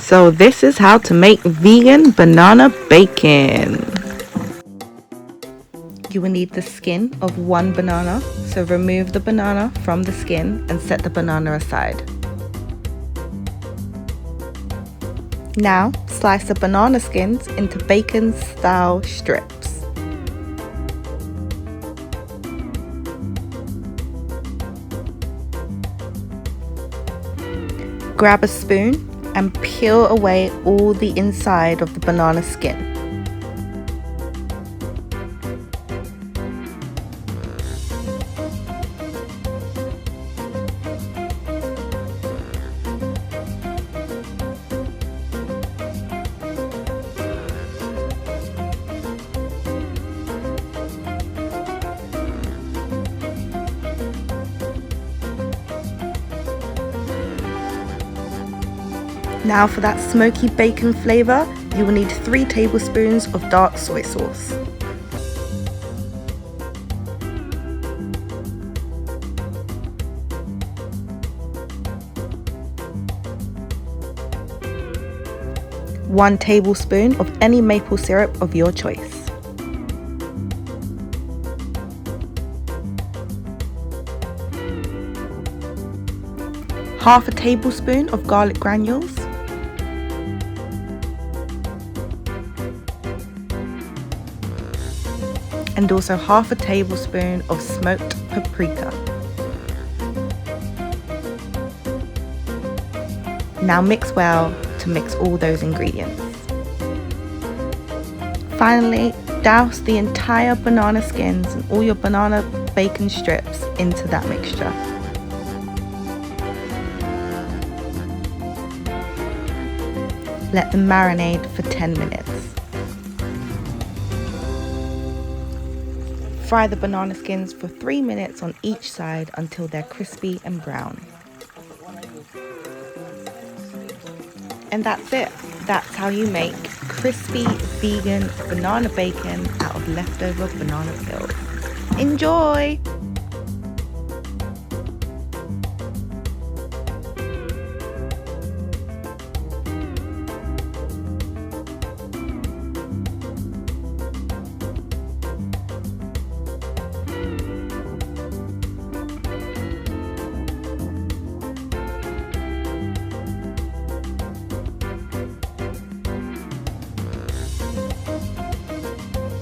So this is how to make vegan banana bacon. You will need the skin of one banana, so remove the banana from the skin and set the banana aside. Now slice the banana skins into bacon style strips. Grab a spoon and peel away all the inside of the banana skin. Now for that smoky bacon flavor, you will need 3 tablespoons of dark soy sauce. One tablespoon of any maple syrup of your choice. Half a tablespoon of garlic granules. And also half a tablespoon of smoked paprika. Now mix well to mix all those ingredients. Finally, douse the entire banana skins and all your banana bacon strips into that mixture. Let them marinate for 10 minutes. Fry the banana skins for 3 minutes on each side until they're crispy and brown. And that's it. That's how you make crispy vegan banana bacon out of leftover banana peels. Enjoy!